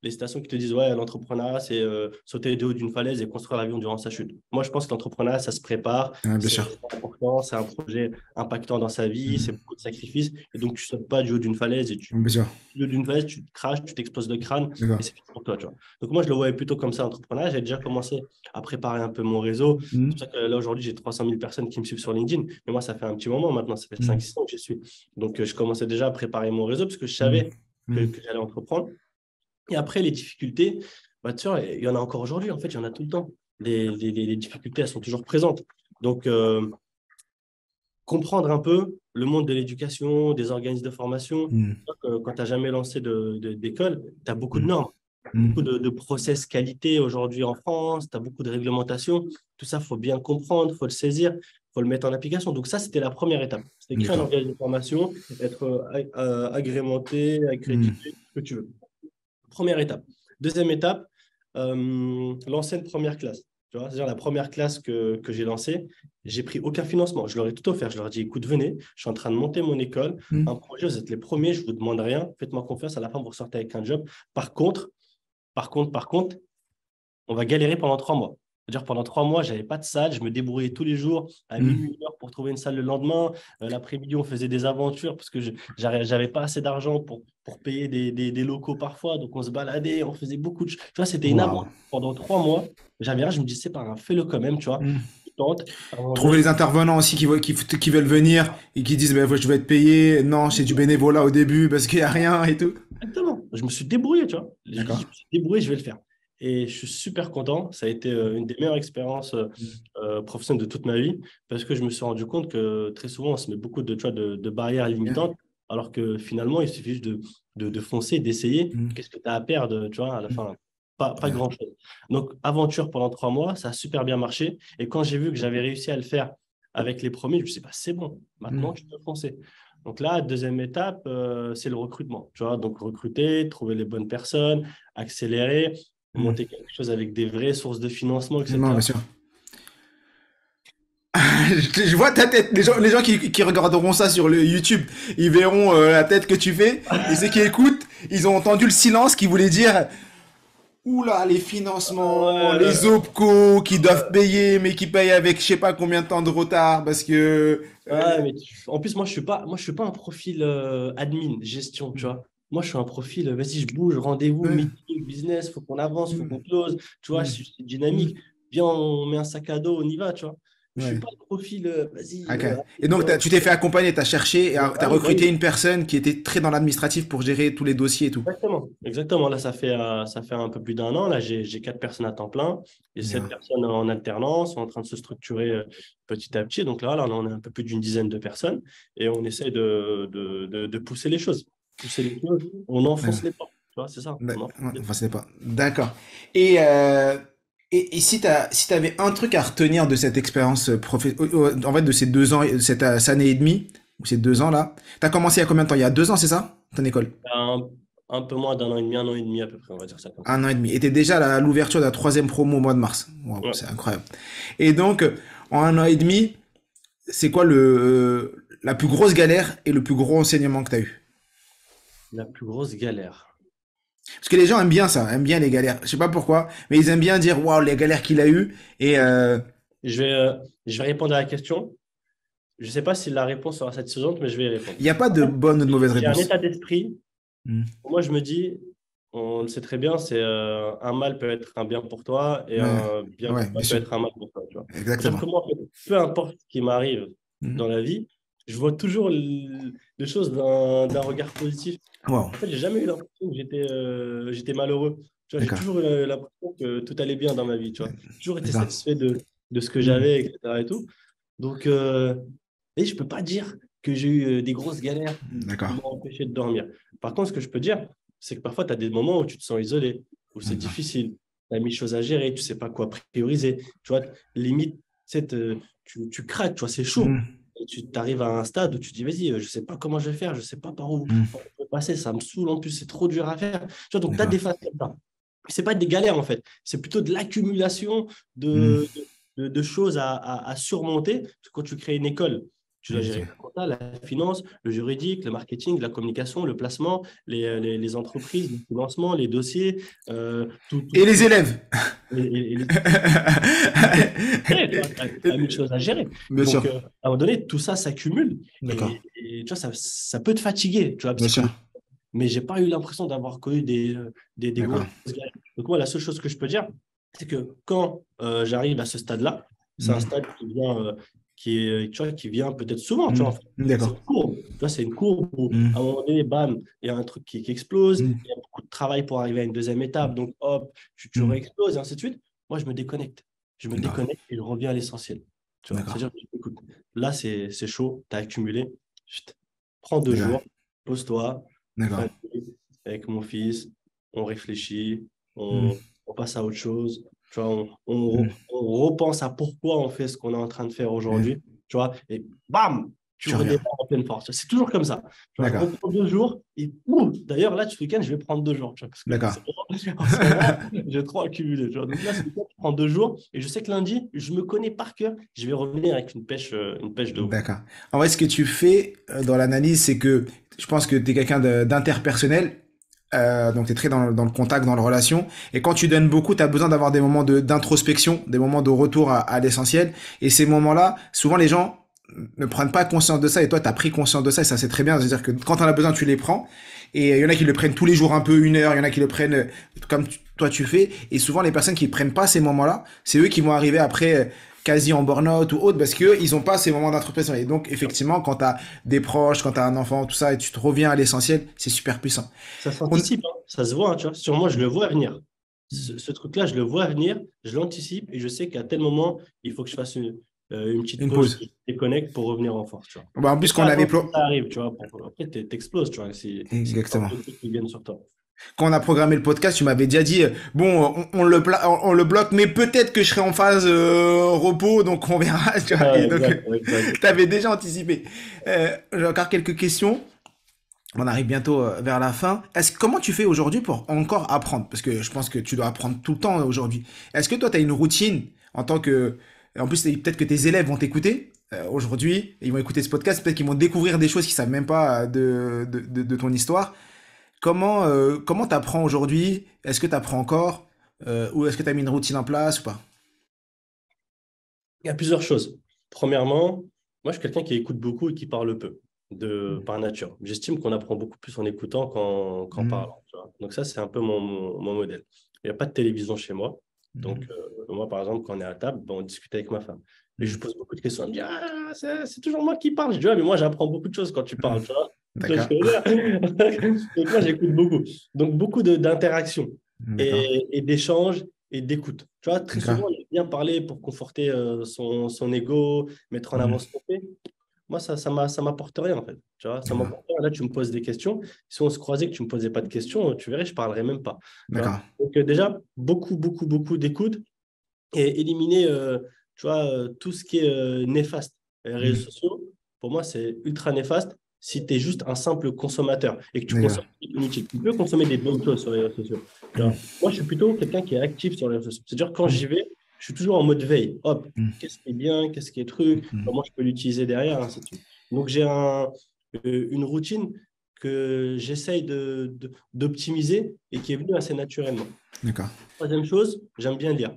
les citations qui te disent ouais, l'entrepreneuriat, c'est sauter de haut d'une falaise et construire l'avion durant sa chute. Moi, je pense que l'entrepreneuriat, ça se prépare, Ouais, bien c'est sûr. important, c'est un projet impactant dans sa vie, c'est Mm. beaucoup de sacrifices. Et donc, tu sautes pas du haut d'une falaise et Bien sûr. du haut d'une falaise, tu te craches, tu t'exploses le crâne et D'accord. c'est fini pour toi, tu vois. Donc, moi, je le voyais plutôt comme ça, l'entrepreneuriat. J'ai déjà commencé à préparer un peu mon réseau. C'est pour Mm. ça que là, aujourd'hui, j'ai 300 000 personnes qui me suivent sur LinkedIn. Mais moi, ça fait un petit moment maintenant, ça fait Mm. 5-6 ans que je suis. Donc, je commençais déjà à préparer mon réseau parce que je Mm. savais Mm. que j'allais entreprendre. Et après, les difficultés, bah, tu vois, il y en a encore aujourd'hui. En fait, il y en a tout le temps. Les difficultés, elles sont toujours présentes. Donc, comprendre un peu le monde de l'éducation, des organismes de formation. Mm. Quand tu n'as jamais lancé d'école, tu as beaucoup de Mm. normes. beaucoup de process qualité aujourd'hui en France, tu as beaucoup de réglementations. Tout ça, il faut bien comprendre, il faut le saisir, il faut le mettre en application. Donc ça, c'était la première étape. C'était créer un D'accord. organisme de formation, être agrémenté, accrédité, ce que tu veux. Première étape. Deuxième étape, lancer une première classe. Tu vois, c'est-à-dire la première classe que j'ai lancée, j'ai pris aucun financement. Je leur ai tout offert. Je leur ai dit, écoute, venez, je suis en train de monter mon école. Un projet, vous êtes les premiers, je ne vous demande rien. Faites-moi confiance. À la fin, vous ressortez avec un job. Par contre, on va galérer pendant 3 mois. C'est-à-dire pendant 3 mois, je n'avais pas de salle, je me débrouillais tous les jours à minuit, 1 heure pour trouver une salle le lendemain. L'après-midi, on faisait des aventures parce que je n'avais pas assez d'argent pour payer des locaux parfois. Donc, on se baladait, on faisait beaucoup de choses. Tu vois, c'était une Waouh. aventure. Pendant 3 mois, j'avais rien, je me disais, c'est pas grave, fais-le quand même, tu vois. Tu tentes. À un moment donné, Trouver les intervenants aussi qui veulent venir et qui disent ben, je vais être payé. Non, c'est du bénévolat au début parce qu'il n'y a rien et tout. exactement. Je me suis débrouillé, tu vois. Je dis, D'accord. je me suis débrouillé, je vais le faire. Et je suis super content. Ça a été une des meilleures expériences professionnelles de toute ma vie parce que je me suis rendu compte que très souvent, on se met beaucoup de, tu vois, de barrières Bien. limitantes alors que finalement, il suffit juste de foncer, d'essayer. Mm. Qu'est-ce que tu as à perdre, tu vois, à la fin? Pas Bien. grand-chose. Donc, aventure pendant 3 mois, ça a super bien marché. Et quand j'ai vu que j'avais réussi à le faire avec les premiers, je me suis dit, bah, c'est bon, maintenant, tu peux foncer. Donc là, deuxième étape, c'est le recrutement. Tu vois, donc recruter, trouver les bonnes personnes, accélérer, Mm. monter quelque chose avec des vraies sources de financement, Non, bien etc. sûr. Je vois ta tête. Les gens qui regarderont ça sur le YouTube, ils verront la tête que tu fais. Et ceux qui écoutent, ils ont entendu le silence qui voulait dire oula, les financements, Ouais, les OPCO qui doivent payer, mais qui payent avec je sais pas combien de temps de retard parce que. ouais, mais en plus, moi, je suis pas un profil admin, gestion, tu vois. Moi, je suis un profil, vas-y, je bouge, rendez-vous, Ouais. meeting, business, faut qu'on avance, faut qu'on close, tu vois, je Mm. suis dynamique. Viens, on met un sac à dos, on y va, tu vois. Je suis Ouais. pas le profil, vas-y, Ok. Et donc, rapide. tu t'es fait accompagner, tu as cherché, et tu as Ah oui, bah recruté oui. une personne qui était très dans l'administratif pour gérer tous les dossiers et tout. Exactement, exactement. Là, ça fait un peu plus d'1 an. Là, j'ai 4 personnes à temps plein et 7 personnes en alternance, sont en train de se structurer petit à petit. Donc là, on est un peu plus d'une dizaine de personnes et on essaie de pousser les choses. Pousser les choses, on enfonce D'accord. les portes. Tu vois, c'est ça. On enfonce Ouais, les enfin, portes. c'est pas. D'accord. Et si t'avais un truc à retenir de cette expérience en fait, de ces 2 ans, cette année et demie, ou ces 2 ans là, t'as commencé il y a combien de temps? Il y a 2 ans, c'est ça? Ton école? Un peu moins d'1 an et demi, 1 an et demi à peu près, on va dire ça comme ça. 1 an et demi. Et t'es déjà à l'ouverture de la troisième promo au mois de mars. Waouh, Ouais. c'est incroyable. Et donc, en 1 an et demi, c'est quoi la plus grosse galère et le plus gros enseignement que t'as eu? La plus grosse galère. Parce que les gens aiment bien ça, aiment bien les galères. Je sais pas pourquoi, mais ils aiment bien dire waouh les galères qu'il a eues. Et Ok. Je vais répondre à la question. Je ne sais pas si la réponse sera satisfaisante, mais je vais y répondre. il n'y a pas de bonne ou de mauvaise J'ai un réponse. état d'esprit. Mm. Moi, je me dis, on le sait très bien, c'est un mal peut être un bien pour toi et Ouais, un bien ouais, pour toi bien peut sûr, être un mal pour toi. Tu vois. C'est-à-dire exactement. que moi, en fait, peu importe ce qui m'arrive Mm. dans la vie, je vois toujours les choses d'un regard positif. Wow, En fait, j'ai jamais eu l'impression que j'étais malheureux. Tu vois, j'ai d'accord, toujours eu l'impression que tout allait bien dans ma vie. Tu vois. J'ai toujours été d'accord. satisfait de ce que Mm. j'avais, etc. Et tout. Donc, et je ne peux pas dire que j'ai eu des grosses galères qui D'accord, m'ont empêché de dormir. Par contre, ce que je peux dire, c'est que parfois, tu as des moments où tu te sens isolé, où c'est d'accord. difficile. Tu as mille choses à gérer, tu ne sais pas quoi prioriser. Tu vois, limite, tu sais, tu craques, tu vois, c'est chaud. Mm. Et tu arrives à un stade où tu te dis, vas-y, je ne sais pas comment je vais faire, je ne sais pas Mm. par où je vais passer, ça me saoule en plus, c'est trop dur à faire. Tu vois, donc tu as D'accord. des phases comme ça. Ce n'est pas des galères en fait, c'est plutôt de l'accumulation Mm. de choses à surmonter. Parce que quand tu crées une école, tu dois gérer Ok. la compta, la finance, le juridique, le marketing, la communication, le placement, les entreprises, le financement, les dossiers, Et les élèves? et tu vois, t'as mille choses à gérer. Bien sûr, Donc, à un moment donné, tout ça s'accumule d'accord, et tu vois, ça peut te fatiguer, tu vois, bien sûr, psychologiquement. Mais j'ai pas eu l'impression d'avoir connu des grosses d'accord. galères. Donc, moi, la seule chose que je peux dire, c'est que quand j'arrive à ce stade-là, c'est un Mm. stade qui vient, tu vois, qui vient peut-être souvent, tu Mm. vois, en fait. C'est D'accord. une courbe. Tu vois, c'est une courbe où, à un Mm. moment donné, bam, il y a un truc qui explose, Mm. il y a beaucoup de travail pour arriver à une deuxième étape, donc hop, tu Mm. réexploses et ainsi de suite. Moi, je me déconnecte. Je me D'accord, déconnecte et je reviens à l'essentiel. Tu vois, d'accord, c'est-à-dire, écoute, là, c'est chaud, tu as accumulé. Chut, prends deux d'accord, jours, pose-toi, d'accord. tranquille, avec mon fils, on réfléchit, Mm. on passe à autre chose. Tu vois, Mm. on repense à pourquoi on fait ce qu'on est en train de faire Ouais. aujourd'hui. Tu vois, et bam, tu Tu reviens. redémarres en pleine force. C'est toujours comme ça. Tu vois, je D'accord. reprends 2 jours et d'ailleurs, là, ce week-end, je vais prendre 2 jours. Tu vois, parce que D'accord. en ce moment, j'ai trop accumulé. Tu vois. Donc là, ce week-end, je prends 2 jours et je sais que lundi, je me connais par cœur. Je vais revenir avec une pêche de ouf. D'accord. En vrai, ce que tu fais dans l'analyse, c'est que je pense que tu es quelqu'un d'interpersonnel. Donc, tu es très dans le contact, dans la relation. Et quand tu donnes beaucoup, tu as besoin d'avoir des moments d'introspection, des moments de retour à l'essentiel. Et ces moments-là, souvent, les gens ne prennent pas conscience de ça. Et toi, tu as pris conscience de ça. Et ça, c'est très bien. C'est-à-dire que quand tu en as besoin, tu les prends. Et il y en a qui le prennent tous les jours un peu, 1 heure. Il y en a qui le prennent comme toi, tu fais. Et souvent, les personnes qui ne prennent pas ces moments-là, c'est eux qui vont arriver après quasi en burn-out ou autre parce que ils ont pas ces moments d'introspection. Et donc, effectivement, quand tu as des proches, quand tu as un enfant, tout ça, et tu te reviens à l'essentiel, c'est super puissant. Ça On... s'anticipe, hein. Ça se voit, hein, tu vois. Sur moi, je le vois venir. Ce truc-là, je le vois venir, je l'anticipe et je sais qu'à tel moment, il faut que je fasse une petite Une pause, que pause. je déconnecte pour revenir en force, tu vois. Bah, en Et plus, qu'on pas avait attendre que ça arrive, tu vois. Après, t'exploses, tu vois, si t'as exactement. d'autres trucs qui viennent sur toi. Quand on a programmé le podcast, tu m'avais déjà dit, bon, on le bloque, mais peut-être que je serai en phase repos, donc on verra. Tu vois. Ouais, Et donc, exact, exact. tu avais déjà anticipé. J'ai encore quelques questions. On arrive bientôt vers la fin. Comment tu fais aujourd'hui pour encore apprendre? Parce que je pense que tu dois apprendre tout le temps aujourd'hui. Est-ce que toi, tu as une routine en tant que... En plus, peut-être que tes élèves vont t'écouter aujourd'hui. Ils vont écouter ce podcast. Peut-être qu'ils vont découvrir des choses qu'ils savent même pas de ton histoire. Comment t'apprends aujourd'hui? Est-ce que t'apprends encore? Ou est-ce que t'as mis une routine en place ou pas? Il y a plusieurs choses. Premièrement, moi, je suis quelqu'un qui écoute beaucoup et qui parle peu, par nature. J'estime qu'on apprend beaucoup plus en écoutant qu'en Mhm. parlant, tu vois. Donc ça, c'est un peu mon modèle. Il n'y a pas de télévision chez moi. Donc, Mhm. moi, par exemple, quand on est à table, ben, on discute avec ma femme. Et je lui Mhm. pose beaucoup de questions. Elle me dit, ah, c'est toujours moi qui parle. Je dis, ouais, mais moi, j'apprends beaucoup de choses quand tu Mhm. parles, tu vois. Tu vois ce D'accord. que je veux dire. Donc, moi, j'écoute beaucoup. Donc, beaucoup d'interactions D'accord. et d'échanges et d'écoute. Tu vois, très D'accord. souvent, il aime bien parler pour conforter son ego, mettre en avant Mhm. ce qu'on fait. Moi, ça m'apporte rien, en fait. Tu vois, ça D'accord. m'apporte rien. Là, tu me poses des questions. Si on se croisait que tu ne me posais pas de questions, tu verrais, je ne parlerais même pas. Tu vois. D'accord. Donc, déjà, beaucoup, beaucoup, beaucoup d'écoute et éliminer tu vois, tout ce qui est néfaste. Les réseaux Mhm. sociaux, pour moi, c'est ultra néfaste si tu es juste un simple consommateur et que tu D'accord. consommes des trucs inutiles. Tu peux consommer des bonnes choses sur les réseaux sociaux. Tu vois. Mhm. Moi, je suis plutôt quelqu'un qui est actif sur les réseaux sociaux. C'est-à-dire, quand j'y vais, je suis toujours en mode veille. Hop, Mhm. qu'est-ce qui est bien, qu'est-ce qui est truc, Mhm. comment je peux l'utiliser derrière, ainsi de suite. Donc, j'ai une routine que j'essaye d'optimiser et qui est venue assez naturellement. D'accord. Troisième chose, j'aime bien lire.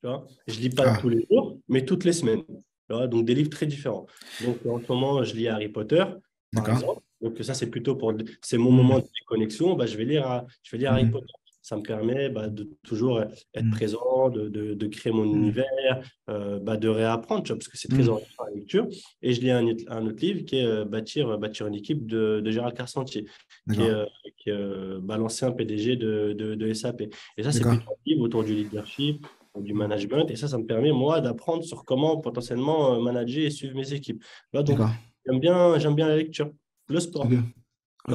Tu vois, je lis pas Ah, tous les jours, mais toutes les semaines. Tu vois, donc des livres très différents. Donc en ce moment, je lis Harry Potter, par d'accord. exemple. Donc ça, c'est mon moment Mhm. de déconnexion. Bah, je vais lire Harry Mhm. Potter. Ça me permet de toujours être Mhm. présent, de créer mon Mhm. univers, de réapprendre, tu vois, parce que c'est très Mhm. enrichissant la lecture. Et je lis un autre livre qui est Bâtir une équipe de Gérald Carpentier, qui est, D'accord. l'ancien PDG de SAP. Et ça, c'est D'accord. plutôt un livre autour du leadership, du management. Et ça me permet, moi, d'apprendre sur comment potentiellement manager et suivre mes équipes. Là, donc, D'accord. j'aime bien la lecture, le Ok. sport. Là,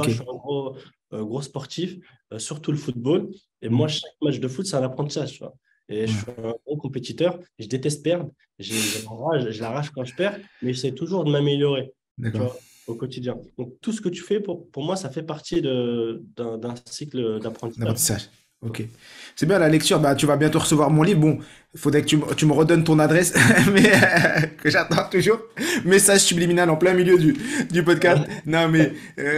Ok. je suis un gros sportif, surtout le football. Et moi, Mhm. chaque match de foot, c'est un apprentissage, tu vois. Et je Ouais. suis un gros compétiteur. Je déteste perdre. Je l'arrache quand je perds, mais j'essaie toujours de m'améliorer, tu D'accord. vois, au quotidien. Donc, tout ce que tu fais, pour moi, ça fait partie d'un cycle d'apprentissage. D'apprentissage. Ok. C'est bien la lecture. Bah, tu vas bientôt recevoir mon livre. Bon, il faudrait que tu me redonnes ton adresse, mais que j'attends toujours. Message subliminal en plein milieu du podcast. Non, mais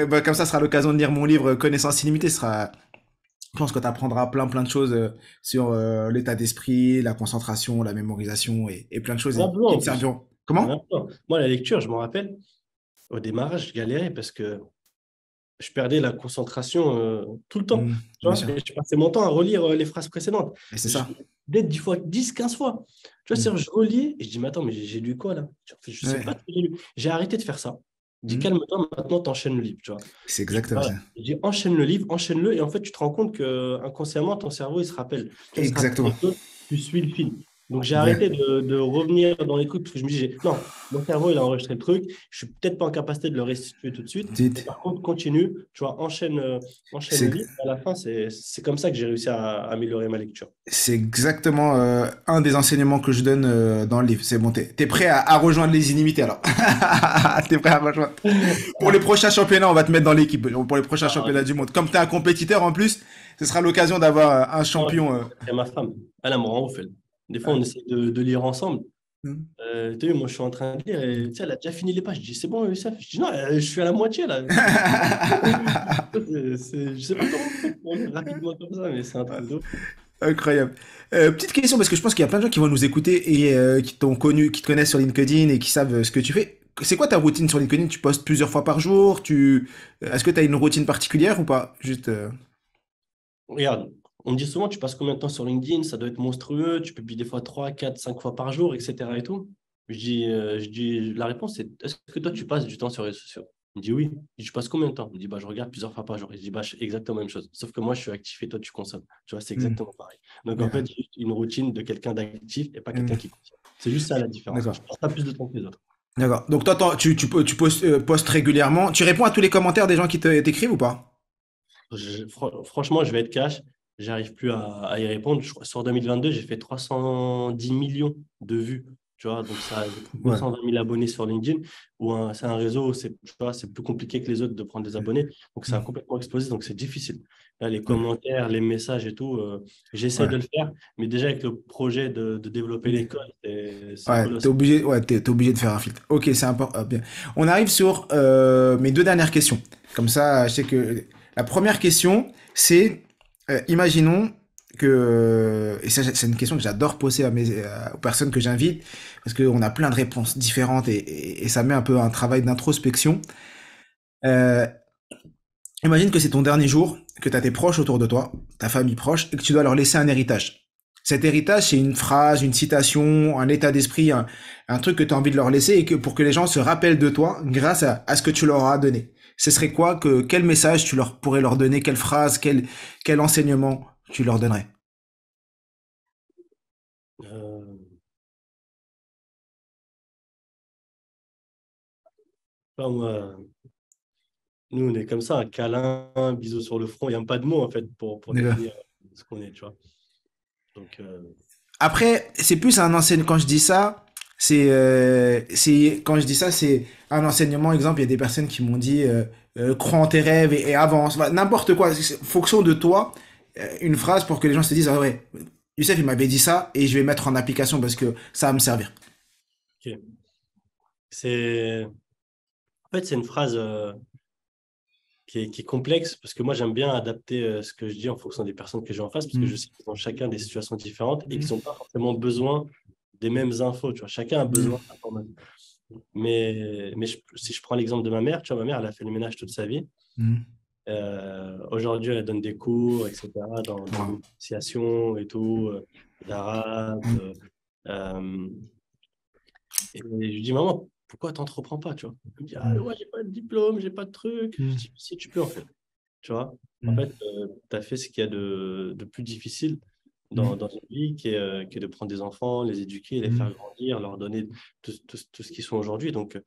bah, comme ça sera l'occasion de lire mon livre Connaissance illimitée. Je pense que tu apprendras plein de choses sur l'état d'esprit, la concentration, la mémorisation et plein de choses On a besoin qui en te plus. serviront. On a Comment? besoin. Moi, la lecture, je me rappelle, au démarrage, je galérais parce que je perdais la concentration tout le temps. Tu Bien vois, sûr. et je passais mon temps à relire les phrases précédentes. Et c'est Je, ça. dès 10 fois, 10, 15 fois. Tu vois, Mm. c'est-à-dire, je relis et je dis, mais attends, mais j'ai lu quoi là? Je ne sais Ouais. pas ce que j'ai lu. J'ai arrêté de faire ça. Je dis, Mm. calme-toi, maintenant, tu enchaînes le livre. Tu vois. C'est exactement ça. Je dis, enchaîne le livre, enchaîne-le. Et en fait, tu te rends compte que inconsciemment, ton cerveau, il se rappelle. Tu vois, il se rappelle Exactement. des choses, tu suis le fil. Donc, j'ai arrêté de revenir dans les trucs parce que je me dis, non, mon cerveau, il a enregistré le truc. Je ne suis peut-être pas en capacité de le restituer tout de suite. Mais par contre, continue, tu vois, enchaîne le livre. À la fin, c'est comme ça que j'ai réussi à améliorer ma lecture. C'est exactement un des enseignements que je donne dans le livre. C'est bon, t'es prêt à rejoindre les illimités alors. T'es prêt à rejoindre. Pour les prochains championnats, on va te mettre dans l'équipe. Pour les prochains championnats du monde. Comme t'es un compétiteur en plus, ce sera l'occasion d'avoir un champion. Et ma femme, elle me rend ouf. Des fois, on essaie de lire ensemble. Tu sais, moi, je suis en train de lire et tu sais, elle a déjà fini les pages. Je dis, c'est bon, Youssef. Je dis, non, je suis à la moitié là. Je sais pas comment on fait pour lire rapidement comme ça, mais c'est un truc d'ouf. Incroyable. Petite question, parce que je pense qu'il y a plein de gens qui vont nous écouter et qui t'ont connu, qui te connaissent sur LinkedIn et qui savent ce que tu fais. C'est quoi ta routine sur LinkedIn? Tu postes plusieurs fois par jour? Est-ce que tu as une routine particulière ou pas? Juste. Regarde, on me dit souvent, tu passes combien de temps sur LinkedIn? Ça doit être monstrueux. Tu publies des fois 3, 4, 5 fois par jour, etc. et tout. La réponse, c'est est-ce que toi, tu passes du temps sur les réseaux sociaux? Il me dit oui. Je dis, tu passes combien de temps? Il me dit, bah, je regarde plusieurs fois par jour. Je dis, bah, c'est exactement la même chose. Sauf que moi, je suis actif et toi, tu consommes. Tu vois, c'est exactement pareil. Donc, en fait, j'ai une routine de quelqu'un d'actif et pas quelqu'un qui consomme. C'est juste ça la différence. Je passe pas plus de temps que les autres. D'accord. Donc, toi, tu postes régulièrement. Tu réponds à tous les commentaires des gens qui t'écrivent ou pas? Franchement, je vais être cash. J'arrive plus à y répondre. Sur 2022, j'ai fait 310 millions de vues. Tu vois, donc ça a 220 000 abonnés sur LinkedIn, c'est un réseau, c'est plus compliqué que les autres de prendre des abonnés. Donc, ça a complètement explosé. Donc, c'est difficile. Là, les commentaires, les messages et tout, j'essaie de le faire. Mais déjà, avec le projet de développer l'école, t'es obligé de faire un filtre. Ok, c'est important. Bien. On arrive sur mes deux dernières questions. Comme ça, je sais que la première question, c'est imaginons que, et ça, c'est une question que j'adore poser aux personnes que j'invite, parce qu'on a plein de réponses différentes et ça met un peu un travail d'introspection. Imagine que c'est ton dernier jour, que tu as tes proches autour de toi, ta famille proche, et que tu dois leur laisser un héritage. Cet héritage, c'est une phrase, une citation, un état d'esprit, un truc que tu as envie de leur laisser et pour que les gens se rappellent de toi grâce à ce que tu leur as donné. Ce serait quoi, quel message tu pourrais leur donner, quelle phrase, quel enseignement tu leur donnerais? Nous, on est comme ça, un câlin, un bisou sur le front. Il n'y a pas de mots, en fait, pour définir ce qu'on est, tu vois. Donc, Après, c'est plus un enseignement. Quand je dis ça, c'est un enseignement. Exemple, il y a des personnes qui m'ont dit crois en tes rêves et avance. Enfin, n'importe quoi. Fonction de toi, une phrase pour que les gens se disent ah ouais, Youssef, il m'avait dit ça et je vais mettre en application parce que ça va me servir. Ok. En fait, c'est une phrase qui est complexe parce que moi, j'aime bien adapter ce que je dis en fonction des personnes que j'ai en face parce que je sais qu'ils ont chacun des situations différentes et qu'ils n'ont pas forcément besoin des mêmes infos. Tu vois. Chacun a besoin d'informations. Mais si je prends l'exemple de ma mère, tu vois, ma mère, elle a fait le ménage toute sa vie. Aujourd'hui, elle donne des cours, etc., dans l'association et tout, d'arabe. Et je lui dis, maman, pourquoi tu n'entreprends pas, tu vois? Elle me dit, ah ouais, j'ai pas de diplôme, j'ai pas de truc. Je dis, si tu peux, en fait. Tu vois? En fait, tu as fait ce qu'il y a de plus difficile dans une vie, qui est de prendre des enfants, les éduquer, les faire grandir, leur donner tout ce qu'ils sont aujourd'hui. Donc,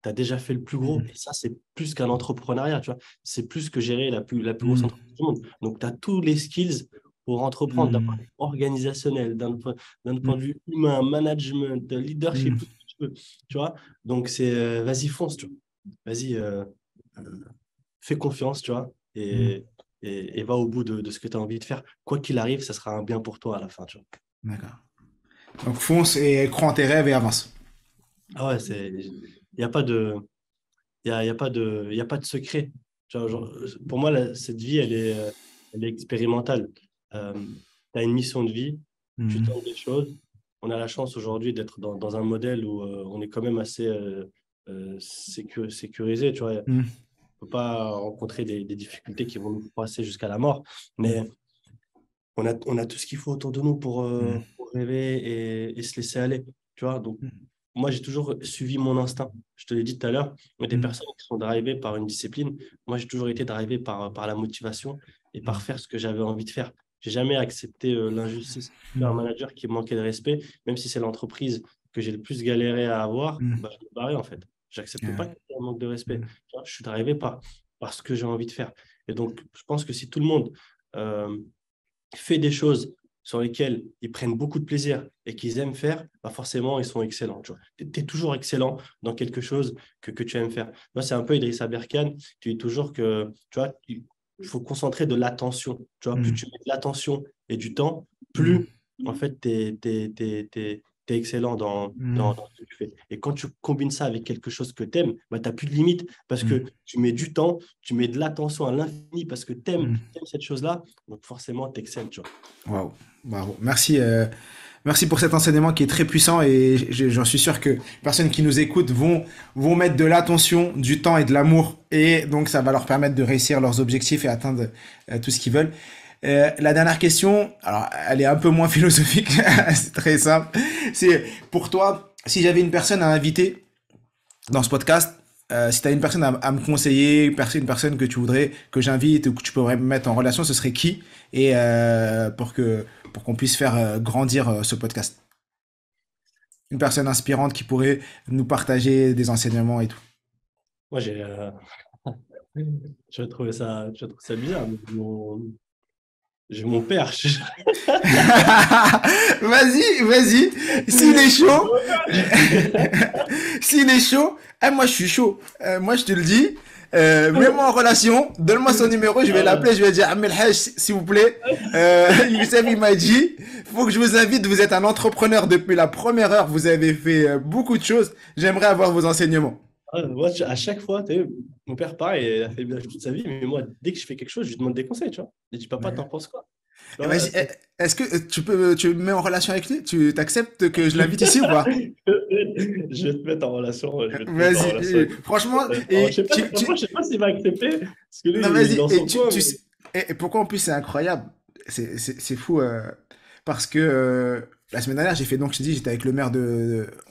tu as déjà fait le plus gros. Et ça, c'est plus qu'un entrepreneuriat, tu vois. C'est plus que gérer la plus grosse entreprise du monde. Donc, tu as tous les skills pour entreprendre d'un point de vue organisationnel, d'un point de vue humain, management, leadership, tout ce que tu veux, tu vois. Donc, c'est vas-y, fonce, tu vois. Vas-y, fais confiance, tu vois, et va au bout de ce que tu as envie de faire. Quoi qu'il arrive, ça sera un bien pour toi à la fin, tu vois. D'accord. Donc, fonce et crois en tes rêves et avance. Ah ouais, il n'y a pas de... Il y a pas de secret. Tu vois, genre, pour moi, cette vie, elle est expérimentale. Tu as une mission de vie, tu tentes des choses. On a la chance aujourd'hui d'être dans un modèle où on est quand même assez sécurisé. Tu vois. On ne peut pas rencontrer des difficultés qui vont nous passer jusqu'à la mort. Mais on a tout ce qu'il faut autour de nous pour rêver et se laisser aller. Tu vois. Donc, moi, j'ai toujours suivi mon instinct. Je te l'ai dit tout à l'heure, mais des personnes qui sont drivées par une discipline, moi, j'ai toujours été drivé par la motivation et par faire ce que j'avais envie de faire. j'ai jamais accepté l'injustice. Un manager qui me manquait de respect, même si c'est l'entreprise que j'ai le plus galéré à avoir, bah, je me barrais en fait. J'accepte pas qu'il y ait un manque de respect. Tu vois, je suis arrivé par ce que j'ai envie de faire. Et donc, je pense que si tout le monde fait des choses sur lesquelles ils prennent beaucoup de plaisir et qu'ils aiment faire, bah forcément, ils sont excellents. Tu es toujours excellent dans quelque chose que tu aimes faire. Moi, c'est un peu Idrissa Berkane. Tu dis toujours que tu vois, il faut concentrer de l'attention. Tu vois, plus tu mets de l'attention et du temps, plus en fait, tu es excellent dans ce que tu fais. Et quand tu combines ça avec quelque chose que tu aimes, bah, tu n'as plus de limite parce que tu mets du temps, tu mets de l'attention à l'infini parce que tu aimes cette chose-là. Donc forcément, tu excelles. Waouh, bravo. Merci, merci pour cet enseignement qui est très puissant et j'en suis sûr que les personnes qui nous écoutent vont mettre de l'attention, du temps et de l'amour et donc ça va leur permettre de réussir leurs objectifs et atteindre tout ce qu'ils veulent. La dernière question, alors elle est un peu moins philosophique, c'est très simple. C'est pour toi, si j'avais une personne à inviter dans ce podcast, si tu as une personne à me conseiller, une personne que tu voudrais que j'invite ou que tu pourrais me mettre en relation, ce serait qui? Et pour qu'on puisse faire grandir ce podcast. Une personne inspirante qui pourrait nous partager des enseignements et tout. Moi, je trouvais ça bizarre. J'ai mon père. Vas-y. S'il est chaud, moi je suis chaud. Moi je te le dis. Mets-moi en relation, donne-moi son numéro, je vais l'appeler, je vais dire Amel Haj, s'il vous plaît. Youssef, il m'a dit, faut que je vous invite, vous êtes un entrepreneur depuis la première heure, vous avez fait beaucoup de choses. J'aimerais avoir vos enseignements. Moi, à chaque fois, mon père, pareil, il a fait bien toute sa vie, mais moi, dès que je fais quelque chose, je lui demande des conseils, tu vois. Je dis, papa, t'en penses quoi? Vas-y, est-ce que tu me mets en relation avec lui? Tu t'acceptes que je l'invite ici ou pas? Je vais te mettre en relation. Vas-y, franchement. Je sais pas s'il va accepter. Parce que lui, non, il vas-y. est dans son coin, Et pourquoi en plus c'est incroyable? C'est fou parce que la semaine dernière, j'ai fait, donc je te dis, j'étais avec le maire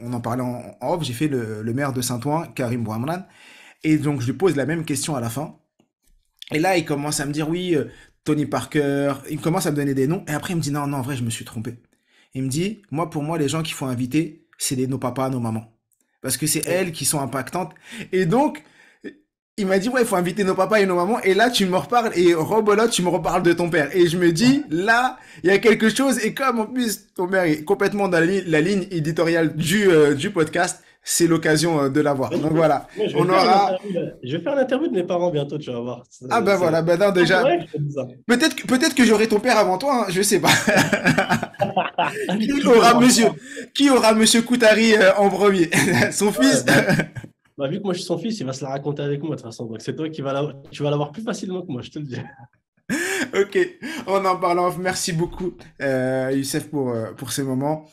on en parlait en off, j'ai fait le maire de Saint-Ouen, Karim Bouamran. Et donc je lui pose la même question à la fin. Et là, il commence à me dire, oui, Tony Parker, il commence à me donner des noms. Et après, il me dit, non, en vrai, je me suis trompé. Il me dit, pour moi, les gens qu'il faut inviter, c'est nos papas, nos mamans. Parce que c'est elles qui sont impactantes. Et donc, il m'a dit, ouais, il faut inviter nos papas et nos mamans. Et là, tu me reparles, et rebolote, tu me reparles de ton père. Et je me dis, là, il y a quelque chose. Et comme en plus, ton père est complètement dans la ligne éditoriale du podcast, c'est l'occasion de l'avoir. Donc voilà. Je vais faire l'interview de mes parents bientôt, tu vas voir. Voilà, non, déjà. Peut-être que j'aurai ton père avant toi, hein, je sais pas. Qui aura monsieur Koutari en premier? Son fils? Vu que moi je suis son fils, il va se la raconter avec moi de toute façon. Donc c'est toi tu vas l'avoir plus facilement que moi, je te le dis. Ok, on en parle off. Merci beaucoup, Youssef, pour ces moments.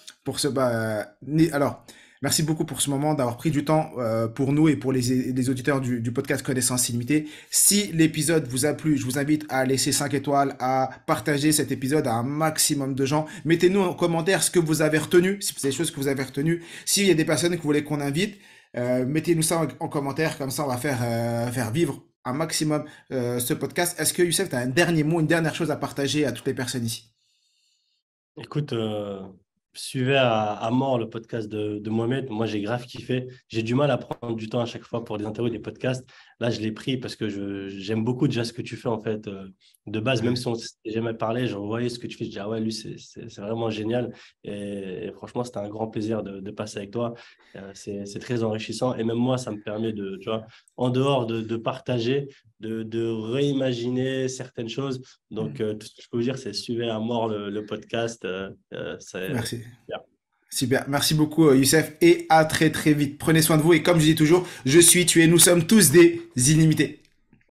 Alors, merci beaucoup pour ce moment, d'avoir pris du temps pour nous et pour les auditeurs du podcast Connaissance Illimitée. Si l'épisode vous a plu, je vous invite à laisser 5 étoiles, à partager cet épisode à un maximum de gens. Mettez-nous en commentaire ce que vous avez retenu, si c'est des choses que vous avez retenues. S'il y a des personnes que vous voulez qu'on invite, mettez-nous ça en commentaire, comme ça on va faire vivre un maximum ce podcast. Est-ce que Youssef, tu as un dernier mot, une dernière chose à partager à toutes les personnes ici? Écoute, suivez à mort le podcast de Mohamed. Moi, j'ai grave kiffé. J'ai du mal à prendre du temps à chaque fois pour des interviews, des podcasts. Là, je l'ai pris parce que j'aime beaucoup déjà ce que tu fais en fait de base. Même si on ne s'était jamais parlé, je voyais ce que tu fais. Je dis, ah ouais, lui, c'est vraiment génial. Et franchement, c'était un grand plaisir de passer avec toi. C'est très enrichissant. Et même moi, ça me permet tu vois, en dehors de partager, de réimaginer certaines choses. Donc, tout ce que je peux vous dire, c'est suivez à mort le podcast. Merci. Bien. Super. Merci beaucoup, Youssef. Et à très, très vite. Prenez soin de vous. Et comme je dis toujours, tu es, nous sommes tous des illimités.